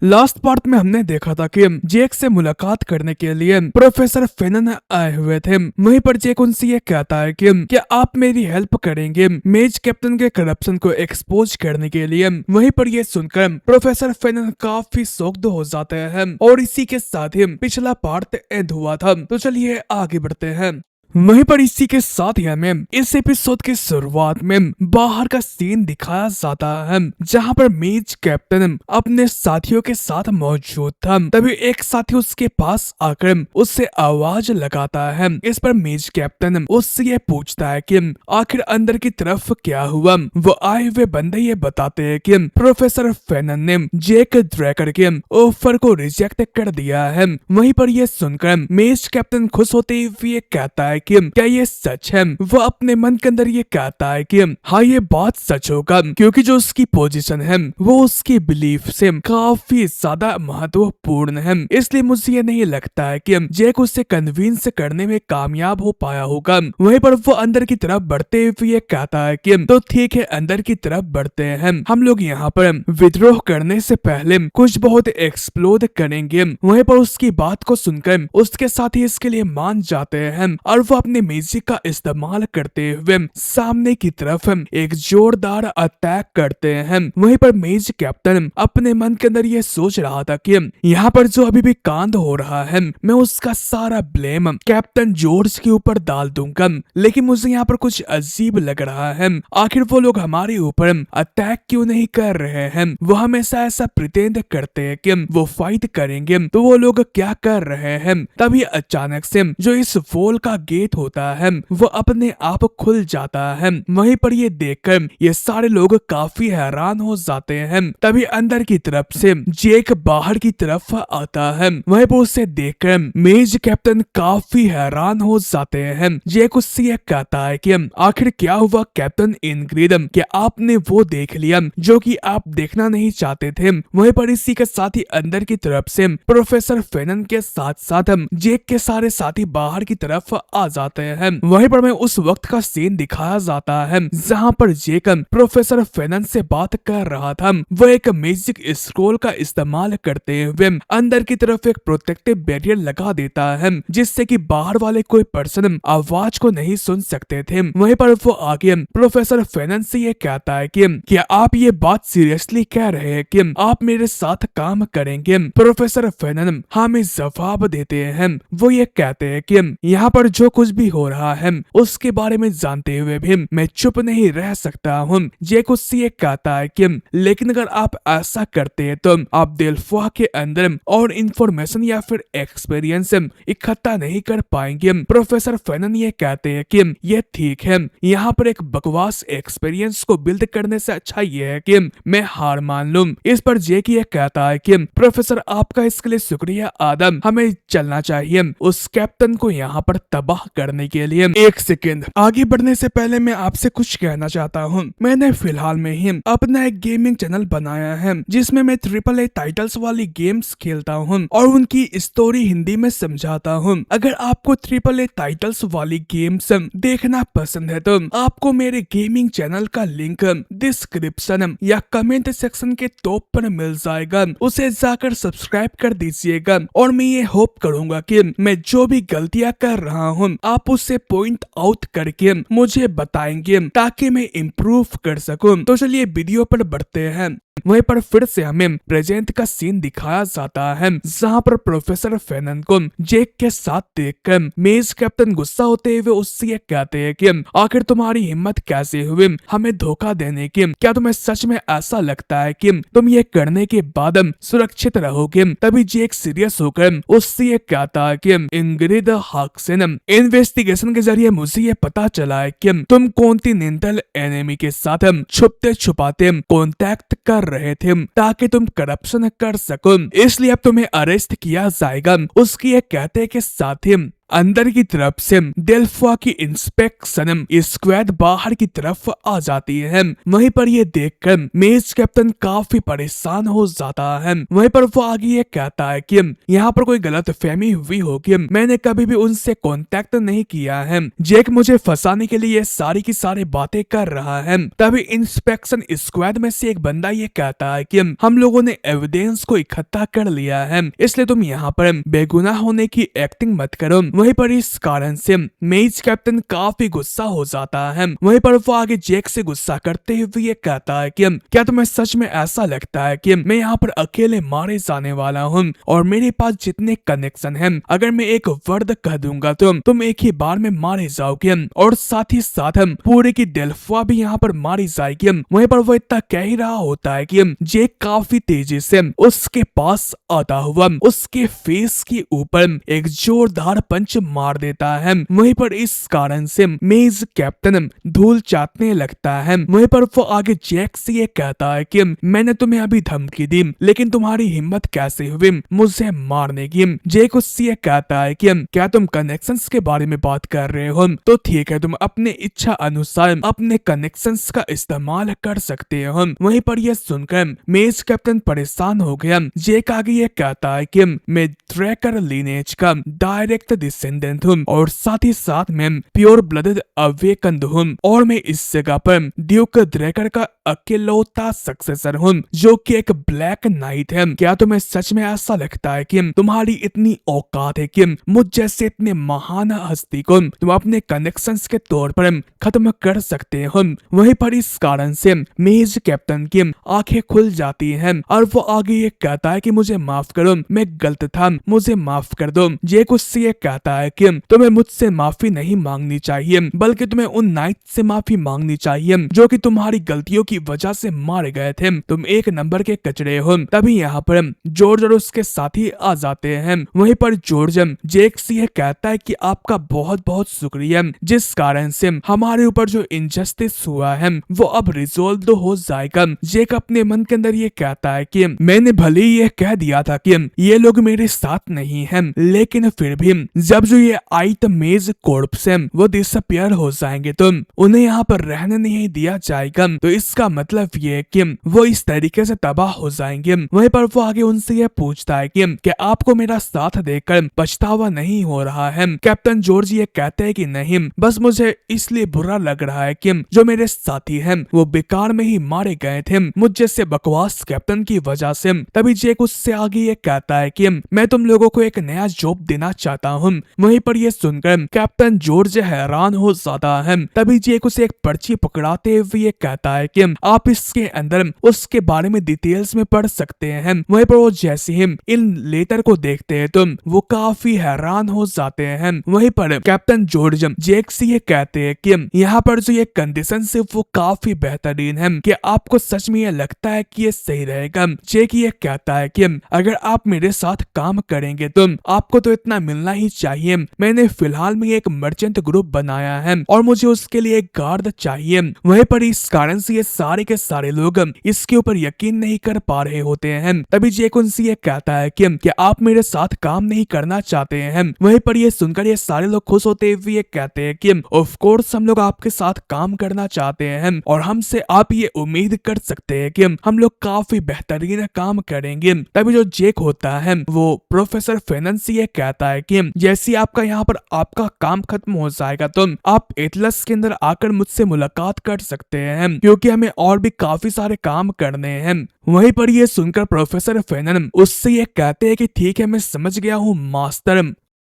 Last part में हमने देखा था कि जेक से मुलाकात करने के लिए प्रोफेसर फेनन आए हुए थे। वहीं पर जेक उनसे ये कहता है कि क्या आप मेरी हेल्प करेंगे मेज कैप्टन के करप्शन को एक्सपोज करने के लिए। वहीं पर ये सुनकर प्रोफेसर फेनन काफी शॉक्ड हो जाते हैं और इसी के साथ ही पिछला पार्ट एंड हुआ था। तो चलिए आगे बढ़ते हैं। वहीं पर इसी के साथ ही हमें इस एपिसोड की शुरुआत में बाहर का सीन दिखाया जाता है जहां पर मेज कैप्टन अपने साथियों के साथ मौजूद था। तभी एक साथी उसके पास आकर उससे आवाज लगाता है। इस पर मेज कैप्टन उससे ये पूछता है कि आखिर अंदर की तरफ क्या हुआ। वो आए हुए बंदे ये बताते हैं कि प्रोफेसर फेनन ने जेक ड्रैकर के ऑफर को रिजेक्ट कर दिया है। वहीं पर यह सुनकर मेज कैप्टन खुश होते हुए कहता है कि क्या ये सच है। वो अपने मन के अंदर ये कहता है कि हाँ ये बात सच होगा, क्योंकि जो उसकी पोजीशन है वो उसकी बिलीफ से काफी ज्यादा महत्वपूर्ण है। इसलिए मुझे ये नहीं लगता है कि जैक उससे कन्विंस करने में कामयाब हो पाया होगा। वहीं पर वो अंदर की तरफ बढ़ते हुए कहता है कि तो ठीक है अंदर की तरफ बढ़ते हैं। हम लोग यहाँ पर विद्रोह करने से पहले कुछ बहुत एक्सप्लोर करेंगे। वहीं पर उसकी बात को सुनकर उसके साथी इसके लिए मान जाते हैं और वो अपने मैजिक का इस्तेमाल करते हुए सामने की तरफ एक जोरदार अटैक करते हैं। वहीं पर मेज कैप्टन अपने मन के अंदर ये सोच रहा था कि यहाँ पर जो अभी भी कांड हो रहा है मैं उसका सारा ब्लेम कैप्टन जॉर्ज के ऊपर डाल दूंगा, लेकिन मुझे यहाँ पर कुछ अजीब लग रहा है। आखिर वो लोग हमारे ऊपर अटैक क्यों नहीं कर रहे हैं। वो हमेशा ऐसा प्रिटेंड करते हैं कि वो फाइट करेंगे, तो वो लोग क्या कर रहे हैं। तभी अचानक से जो इस वॉल का गेट होता है वो अपने आप खुल जाता है। वहीं पर ये देखकर ये सारे लोग काफी हैरान हो जाते हैं। तभी अंदर की तरफ से जेक बाहर की तरफ आता है। वहीं पर उसे देखकर मेज कैप्टन काफी हैरान हो जाते हैं। जेक उससे ये कहता है कि आखिर क्या हुआ कैप्टन इनग्रिड, क्या आपने वो देख लिया जो कि आप देखना नहीं चाहते थे। वहीं पर इसी के साथ ही अंदर की तरफ से प्रोफेसर फेनन के साथ साथ जेक के सारे साथी बाहर की तरफ आ जाते हैं। वहीं पर में उस वक्त का सीन दिखाया जाता है जहां पर जेक प्रोफेसर फेनन से बात कर रहा था। वो एक मैजिक स्क्रोल का इस्तेमाल करते हुए अंदर की तरफ एक प्रोटेक्टिव बैरियर लगा देता है, जिससे कि बाहर वाले कोई पर्सन आवाज को नहीं सुन सकते थे। वहीं पर वो आगे प्रोफेसर फेनन से ये कहता है कि क्या आप ये बात सीरियसली कह रहे हैं कि आप मेरे साथ काम करेंगे। प्रोफेसर फेनन हमें जवाब देते हैं। वो ये कहते हैं कि यहाँ पर जो कुछ भी हो रहा है उसके बारे में जानते हुए भी मैं चुप नहीं रह सकता हूँ। जेक उससे ये कहता है कि लेकिन अगर आप ऐसा करते हैं तो आप डेल्फोआ के अंदर और इंफॉर्मेशन या फिर एक्सपीरियंस इकट्ठा नहीं कर पाएंगे। प्रोफेसर फेनन ये कहते हैं कि ये ठीक है, यहाँ पर एक बकवास एक्सपीरियंस को बिल्ड करने से अच्छा ये है कि मैं हार मान लूं। इस पर जेक ये कहता है कि प्रोफेसर आपका इसके लिए शुक्रिया आदम, हमें चलना चाहिए उस कैप्टन को यहाँ पर तबाह करने के लिए। एक सेकेंड आगे बढ़ने से पहले मैं आपसे कुछ कहना चाहता हूँ। मैंने फिलहाल में ही अपना एक गेमिंग चैनल बनाया है जिसमें मैं AAA टाइटल्स वाली गेम्स खेलता हूँ और उनकी स्टोरी हिंदी में समझाता हूँ। अगर आपको AAA टाइटल्स वाली गेम्स देखना पसंद है तो आपको मेरे गेमिंग चैनल का लिंक डिस्क्रिप्शन या कमेंट सेक्शन के टॉप पर मिल जाएगा, उसे जाकर सब्सक्राइब कर दीजिएगा। और मैं ये होप करूंगा कि मैं जो भी गलतियां कर रहा हूँ आप उससे पॉइंट आउट करके मुझे बताएंगे ताकि मैं इम्प्रूव कर सकूं। तो चलिए वीडियो पर बढ़ते हैं। वहीं पर फिर से हमें प्रेजेंट का सीन दिखाया जाता है जहां पर प्रोफेसर फेनन को जेक के साथ देखकर मेज कैप्टन गुस्सा होते हुए उससे ये कहते हैं कि आखिर तुम्हारी हिम्मत कैसे हुई हमें धोखा देने की। क्या तुम्हें सच में ऐसा लगता है कि तुम ये करने के बाद सुरक्षित रहोगे। तभी जेक सीरियस होकर उससे ये कहता है कि इंग्रिड हाक्सन, इन्वेस्टिगेशन के जरिए मुझे ये पता चला है कि तुम कॉन्टिनेंटल एनिमी के साथ छुपते छुपाते कॉन्टेक्ट कर रहे थे ताकि तुम करप्शन कर सको, इसलिए अब तुम्हें अरेस्ट किया जाएगा। उसकी ये कहते के साथ ही अंदर की तरफ से डेल्फा की इंस्पेक्शन स्क्वाड बाहर की तरफ आ जाती है। वहीं पर ये देखकर मेज कैप्टन काफी परेशान हो जाता है। वहीं पर वो आगे ये कहता है कि यहाँ पर कोई गलत फहमी हुई होगी, मैंने कभी भी उनसे कांटेक्ट नहीं किया है। जेक मुझे फंसाने के लिए ये सारी की सारी बातें कर रहा है। तभी इंस्पेक्शन स्क्वाड में से एक बंदा ये कहता है कि हम लोगों ने एविडेंस को इकट्ठा कर लिया है, इसलिए तुम यहाँ पर बेगुनाह होने की एक्टिंग मत करो। वहीं पर इस कारण से मेज कैप्टन काफी गुस्सा हो जाता है। वहीं पर वो आगे जेक से गुस्सा करते हुए ये कहता है कि क्या तुम्हें सच में ऐसा लगता है कि मैं यहाँ पर अकेले मारे जाने वाला हूँ और मेरे पास जितने कनेक्शन हैं, अगर मैं एक वर्ड कह दूंगा तो तुम एक ही बार में मारे जाओगे और साथ ही साथ पूरे की डेल्फा भी यहाँ पर मारी जाएगी। वहीं पर वो इतना कह ही रहा होता है कि जेक काफी तेजी से उसके पास आता हुआ उसके फेस के ऊपर एक जोरदार पंच मार देता है। वहीं पर इस कारण से मेज कैप्टन धूल चाटने लगता है। वहीं पर वो आगे जैक से ये कहता है कि मैंने तुम्हें अभी धमकी दी, लेकिन तुम्हारी हिम्मत कैसे हुई मुझे मारने की। जैक उससे ये कहता है कि क्या तुम कनेक्शंस के बारे में बात कर रहे हो? तो ठीक है, तुम अपने इच्छा अनुसार अपने कनेक्शंस का इस्तेमाल कर सकते हो। वहीं पर यह सुनकर मेज कैप्टन परेशान हो गया। जैक आगे ये कहता है कि मैं ड्रैकर लिनेज का डायरेक्ट डिसेंडेंट हूँ और साथ ही साथ में प्योर ब्लडेड अवेकन्ड हूँ और मैं इस जगह पर ड्यूक ड्रैकर का अकेलौता सक्सेसर हूँ जो कि एक ब्लैक नाइट है। क्या तुम्हें सच में ऐसा लगता है कि तुम्हारी इतनी औकात है कि मुझ जैसे इतने महान हस्ती को तुम अपने कनेक्शंस के तौर पर खत्म कर सकते हो? वहीं पर इस कारण से मेज कैप्टन की आंखें खुल जाती हैं और वो आगे ये कहता है कि मुझे माफ करो, मैं गलत था, मुझे माफ कर दो। जेक उससे ये कहता है कि तुम्हें मुझसे माफी नहीं मांगनी चाहिए, बल्कि तुम्हें उन नाइट से माफी मांगनी चाहिए जो कि तुम्हारी गलतियों की वजह से मारे गए थे। तुम एक नंबर के कचरे हो। तभी यहाँ पर जॉर्ज और उसके साथी आ जाते हैं। वहीं पर जॉर्ज जेक से ये कहता है कि आपका बहुत बहुत शुक्रिया, जिस कारण से हमारे ऊपर जो इनजस्टिस हुआ है वो अब रिजोल्व हो जाएगा। जेक अपने मन के अंदर ये कहता है कि मैंने भले ही ये कह दिया था कि ये लोग मेरे साथ नहीं हैं, लेकिन फिर भी जब जो ये आइट मेज कॉर्प्स है वो डिसअपियर हो जाएंगे तो उन्हें यहाँ पर रहने नहीं दिया जाएगा। तो इसका मतलब ये है कि वो इस तरीके से तबाह हो जाएंगे। वहीं पर वो आगे उनसे ये पूछता है कि आपको मेरा साथ देकर पछतावा नहीं हो रहा है? कैप्टन जॉर्ज ये कहते हैं कि नहीं, बस मुझे इसलिए बुरा लग रहा है कि जो मेरे साथी हैं वो बेकार में ही मारे गए थे मुझ जैसे बकवास कैप्टन की वजह से। तभी जेक उससे आगे ये कहता है कि मैं तुम लोगों को एक नया जॉब देना चाहता हूँ। वहीं पर ये सुनकर कैप्टन जॉर्ज हैरान हो जाता है। तभी जेक उसे एक पर्ची पकड़ाते हुए ये कहता है कि आप इसके अंदर उसके बारे में डिटेल्स में पढ़ सकते हैं। वहीं पर वो जैसे ही इन लेटर को देखते हैं तो वो काफी हैरान हो जाते हैं। वहीं पर कैप्टन जॉर्ज जेक से ये कहते हैं कि यहाँ पर जो ये कंडीशन है वो काफी बेहतरीन है, कि आपको सच में ये लगता है कि ये सही रहेगा? जेक ये कहता है कि अगर आप मेरे साथ काम करेंगे तो आपको तो इतना मिलना ही चाहिए। मैंने फिलहाल में एक मर्चेंट ग्रुप बनाया है और मुझे उसके लिए एक गार्ड चाहिए। वहीं पर इस कारण से ये सारे के सारे लोग इसके ऊपर यकीन नहीं कर पा रहे होते हैं। तभी जेक उनसे ये कहता है कि आप मेरे साथ काम नहीं करना चाहते हैं? वहीं पर ये सुनकर ये सारे लोग खुश होते हुए ये कहते हैं कि ऑफ कोर्स हम लोग आपके साथ काम करना चाहते हैं और हमसे आप ये उम्मीद कर सकते हैं कि हम लोग काफी बेहतरीन काम करेंगे। तभी जो जेक होता है वो प्रोफेसर फेनन से ये कहता है कि जैसे आपका यहाँ पर आपका काम खत्म हो जाएगा तो आप एटलस के अंदर आकर मुझसे मुलाकात कर सकते हैं, क्योंकि हमें और भी काफी सारे काम करने हैं। वहीं पर ये सुनकर प्रोफेसर फेनन उससे ये कहते हैं कि ठीक है, मैं समझ गया हूँ मास्टर।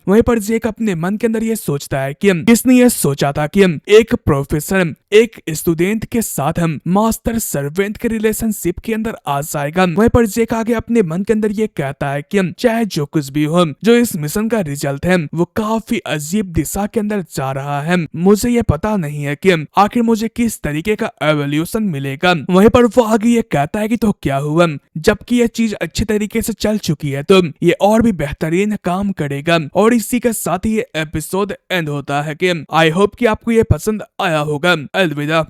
वहीं पर जेक अपने मन के अंदर ये सोचता है कि किसने ये सोचा था कि एक प्रोफेसर एक स्टूडेंट के साथ हम मास्टर सर्वेंट के रिलेशनशिप के अंदर आ जाएगा। वहीं पर जेक आगे अपने मन के अंदर ये कहता है कि चाहे जो कुछ भी हो, जो इस मिशन का रिजल्ट है वो काफी अजीब दिशा के अंदर जा रहा है। मुझे ये पता नहीं है कि आखिर मुझे किस तरीके का एवोल्यूशन मिलेगा। वहीं पर वो आगे ये कहता है कि तो क्या हुआ, जबकि ये चीज अच्छे तरीके से चल चुकी है तो ये और भी बेहतरीन काम करेगा। और इसी के साथ ही ये एपिसोड एंड होता है कि आई होप कि आपको ये पसंद आया होगा। अलविदा।